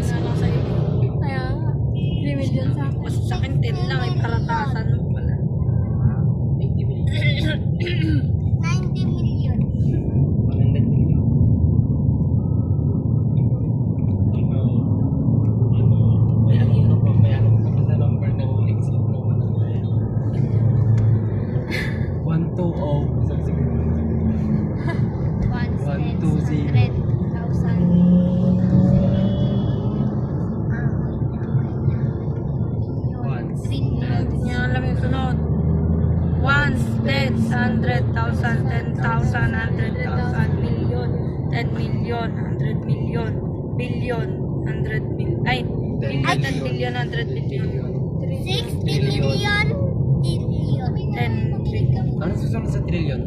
million na lang sa'yo. Kaya nga, 3 million sa akin. Mas sa akin 10 lang, ay paratasan mo pala. 80 million. 90 million. 100 million. Mayaman ka pa sa number na exit mo. 120. One 120. 100,000. Yan alam yung sunod. Once, 10, 100,000, 10,000, 100,000, million, 10 million, 100 million, billion, 100 million, ay, billion, 10 billion, 100 million, 60 million. Billion. 10 trillion. Ano susunod sa trillion?